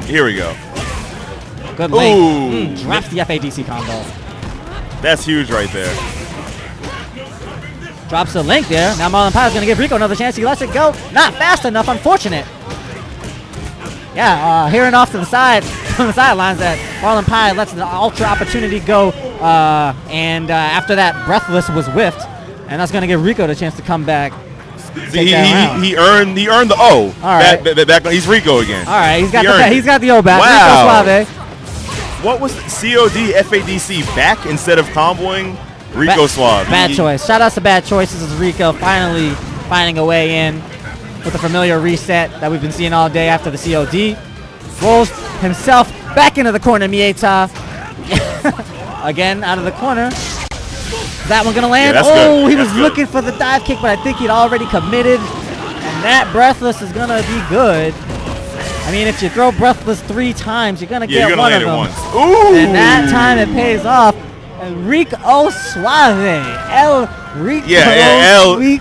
Here we go. Good link. Drops the FADC combo. That's huge right there. Drops the link there. Now Marlon Pie is going to give Rico another chance. He lets it go. Not fast enough. Unfortunate. Yeah, hearing off to the side, from the sidelines that Marlon Pie lets the ultra opportunity go. And after that, Breathless was whiffed. And that's going to give Rico the chance to come back. He earned the O. All right. Back, he's Rico again. All right, he's got the O back. Wow. Rico Suave. What was COD FADC back instead of comboing Rico Suave? Bad choice. Shout out to Bad Choices as Rico finally finding a way in with the familiar reset that we've been seeing all day after the COD. Rolls himself back into the corner, Mieta. Again, out of the corner. Is that one going to land? Yeah, oh, he was looking for the dive kick, but I think he'd already committed. And that Breathless is going to be good. I mean, if you throw Breathless 3 times, you're going to get one of them. Once. Ooh. And that time it pays off. And Rico Suave. El Rico. El. You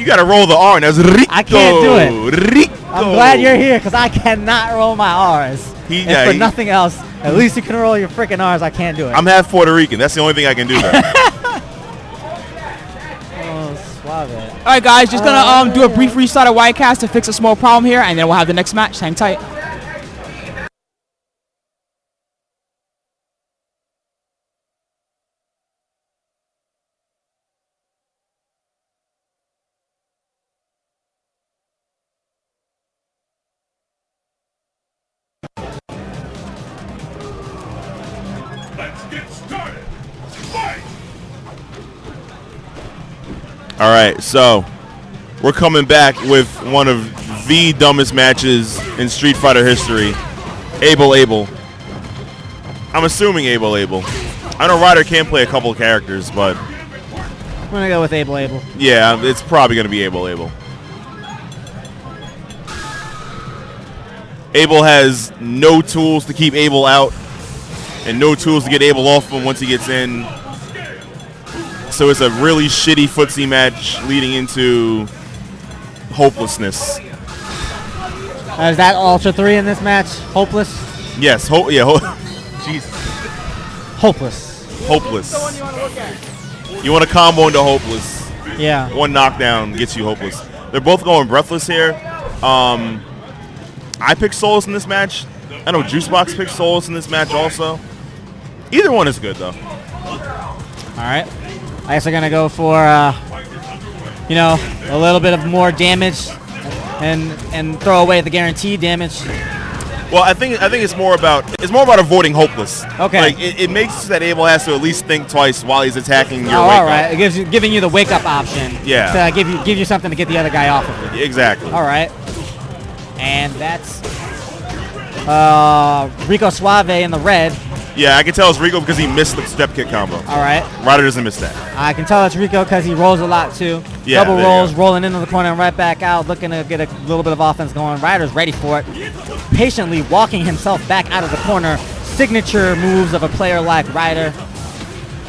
got to roll the R. And that's Rico. I can't do it. Rico. I'm glad you're here because I cannot roll my R's. For nothing else, at least you can roll your freaking R's. I can't do it. I'm half Puerto Rican. That's the only thing I can do there. Suave. All right, guys, just gonna do a brief restart of Widecast to fix a small problem here, and then we'll have the next match. Hang tight. All right, so we're coming back with one of the dumbest matches in Street Fighter history. Abel. I'm assuming Abel. I know Ryder can play a couple of characters, but I'm going to go with Abel. Yeah, it's probably going to be Abel. Abel has no tools to keep Abel out and no tools to get Abel off him once he gets in. So it's a really shitty footsie match leading into hopelessness. Is that Ultra 3 in this match? Hopeless? Yes. Jeez. Hopeless. You want to combo into hopeless. Yeah. One knockdown gets you hopeless. They're both going breathless here. I picked Solus in this match. I know Juicebox picked Solus in this match also. Either one is good, though. All right. I guess I'm going to go for, a little bit of more damage and throw away the guaranteed damage. Well, I think it's more about avoiding hopeless. Okay. Like it makes that Abel has to at least think twice while he's attacking your wake all right. It giving you the wake up option. Yeah. To give you something to get the other guy off of you. Exactly. All right. And that's Rico Suave in the red. Yeah, I can tell it's Rico because he missed the step kick combo. All right. Ryder doesn't miss that. I can tell it's Rico because he rolls a lot too. Yeah, double rolls, rolling into the corner and right back out, looking to get a little bit of offense going. Ryder's ready for it. Patiently walking himself back out of the corner. Signature moves of a player like Ryder.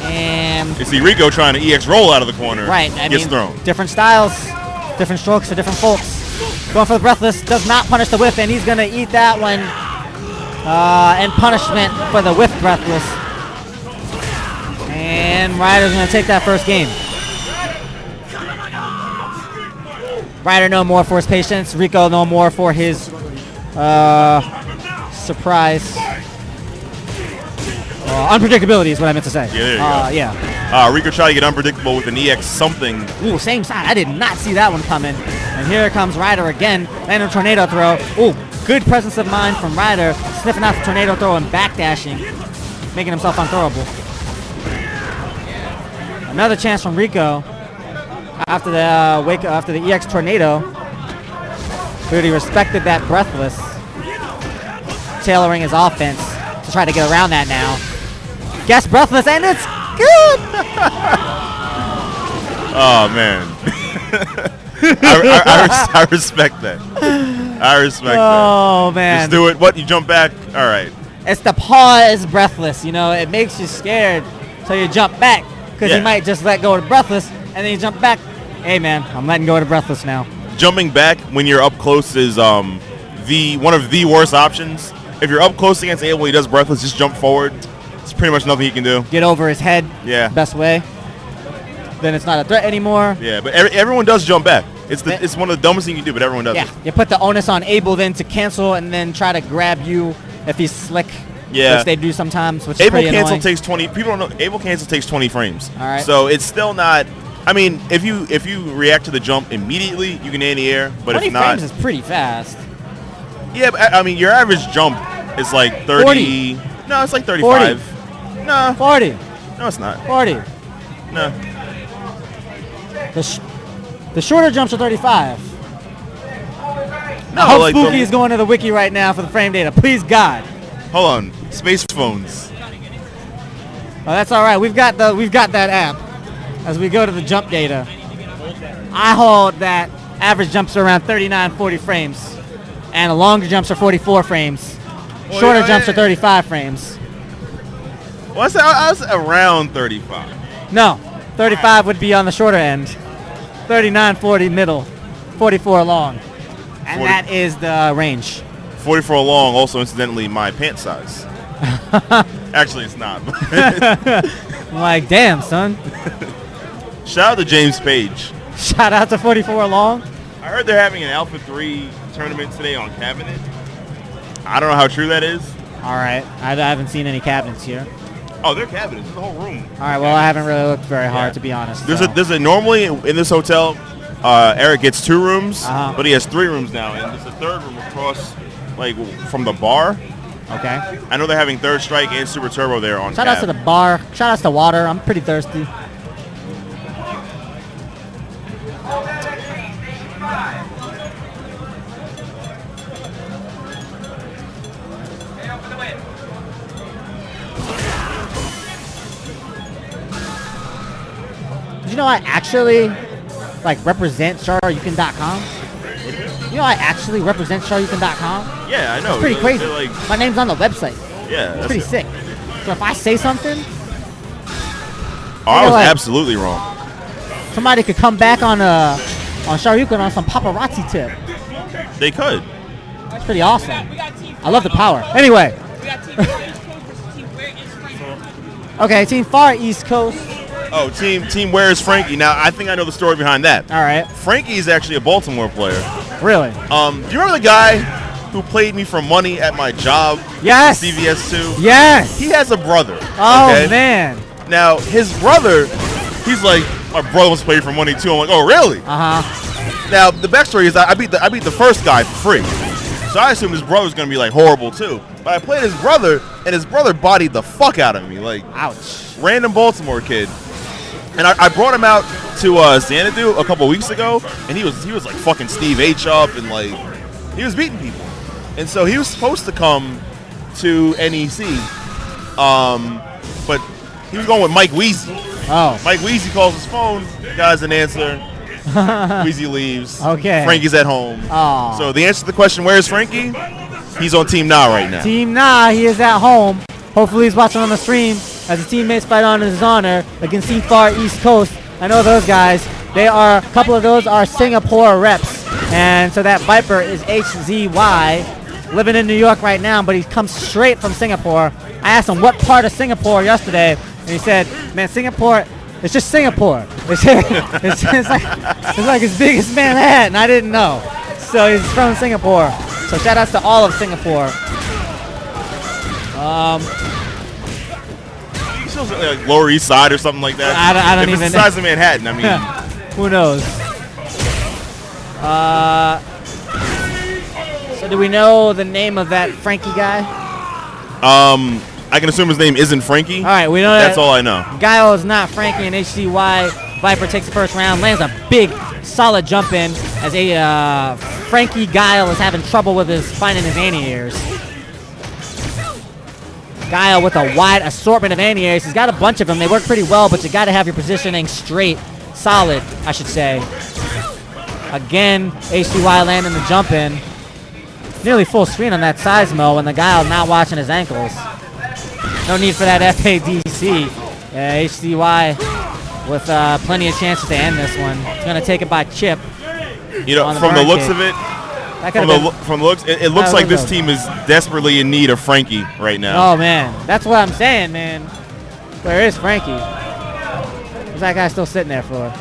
And you see Rico trying to EX roll out of the corner. Right. Gets thrown. Different styles, different strokes for different folks. Going for the breathless, does not punish the whiff, and he's going to eat that one. And punishment for the whiff breathless. And Ryder's going to take that first game. Ryder no more for his patience. Rico no more for his surprise. Unpredictability is what I meant to say. Yeah, there you go. Yeah. Rico tried to get unpredictable with an EX something. Ooh, same side. I did not see that one coming. And here comes Ryder again. And a tornado throw. Ooh, good presence of mind from Ryder. Sniffing out the tornado throw and backdashing. Making himself unthrowable. Another chance from Rico. After the EX tornado. But he respected that breathless. Tailoring his offense to try to get around that now. Guess breathless, and it's good! Oh, man. I respect that. I respect that. Oh, man. Just do it. What? You jump back? All right. It's the pause breathless. It makes you scared. So you jump back because you might just let go of the breathless, and then you jump back. Hey, man, I'm letting go of the breathless now. Jumping back when you're up close is one of the worst options. If you're up close against Abel, he does breathless, just jump forward. It's pretty much nothing he can do. Get over his head. Yeah. Best way. Then it's not a threat anymore. Yeah, but everyone does jump back. It's one of the dumbest things you can do, but everyone does it. You put the onus on Abel then to cancel and then try to grab you if he's slick. Yeah. Which they do sometimes, which is Abel pretty cancel annoying. takes 20. People don't know. Abel cancel takes 20 frames. All right. So it's still not. I mean, if you react to the jump immediately, you can in the air. But 20 if not, frames is pretty fast. yeah. But, I mean, your average jump is like 30. 40. No, it's like 35. 40. No, 40. no, it's not. 40. No. The shorter jumps are 35. No, I hope like Spooky is going to the wiki right now for the frame data. Please, God. Hold on, space phones. Oh, that's all right. We've got that app. As we go to the jump data, I hold that average jumps are around 39, 40 frames, and the longer jumps are 44 frames. Shorter yeah, jumps yeah. are 35 frames. Well, I was around 35. No, 35 would be on the shorter end. 39, 40 middle, 44 long, and 40. that is the range. 44 long, also incidentally my pant size. Actually, it's not. I'm like, damn, son. Shout out to James Page. Shout out to 44 long. I heard they're having an Alpha 3 tournament today on Cabinet. I don't know how true that is. All right, I haven't seen any cabinets here. Oh, they're cabinets. There's a whole room. All right, well, I haven't really looked very hard, Yeah. to be honest. There's a normally in this hotel, Eric gets 2 rooms, Uh-huh. but he has 3 rooms now, and there's a 3rd room across, like from the bar. Okay. I know they're having Third Strike and Super Turbo there on. Shout out to the bar. Shout out to water. I'm pretty thirsty. Did you know I actually represent SharYukin.com? You know I actually represent SharYukin.com? Yeah, I know. It's pretty crazy. They're like, My name's on the website. yeah, It's pretty sick. So if I say something, Oh, I was like- absolutely wrong. somebody could come back on Sharyukin on some paparazzi tip. They could. It's pretty awesome. I love the power. Anyway. Okay, Team Far East Coast. Oh, team. Where is Frankie? Now I think I know the story behind that. All right. Frankie is actually a Baltimore player. Really? Do you remember the guy who played me for money at my job? Yes. CVS2. Yes. He has a brother. Oh, okay? man. Now his brother, he's like, my brother wants to play for money too. I'm like, oh really? Uh-huh. Now the backstory is that I beat the first guy for free, so I assumed his brother was gonna be like horrible too. But I played his brother, and his brother bodied the fuck out of me, like Ouch. random Baltimore kid. And I brought him out to Xanadu a couple weeks ago, and he was like fucking Steve H up, and like he was beating people. And so he was supposed to come to NEC, but he was going with Mike Weezy. Oh. Mike Weezy calls his phone, guy doesn't answer. Weezy leaves. Okay. Frankie's at home. Aw. So the answer to the question, where is Frankie? He's on Team Nah right now. Team Nah, he is at home. Hopefully he's watching on the stream as his teammates fight on his honor against Team Far East Coast. I know those guys. A couple of those are Singapore reps. And so that Viper is HZY, living in New York right now, but he comes straight from Singapore. I asked him what part of Singapore yesterday, and he said, man, Singapore, it's just Singapore. It's like as big as Manhattan. I didn't know. So he's from Singapore. So shout outs to all of Singapore. He's still like Lower East Side or something like that. I don't if even it's the size of Manhattan, I mean. Who knows? So do we know the name of that Frankie guy? I can assume his name isn't Frankie. All right, we know That's that all I know. Guile is not Frankie, and HCY Viper takes the first round, lands a big, solid jump in as a Frankie Guile is having trouble with finding his anti-airs. Guile with a wide assortment of anti-airs. He's got a bunch of them. They work pretty well, but you got to have your positioning straight, solid, I should say. Again, HCY landing the jump in. Nearly full screen on that Seismo, and the Guile not watching his ankles. No need for that FADC. HCY with plenty of chances to end this one. He's going to take it by chip. You know, on the from the burn looks kick. of it, That could have been. From the looks, it looks like this team is desperately in need of Frankie right now. Oh man, that's what I'm saying, man. Where is Frankie? What's that guy still sitting there for?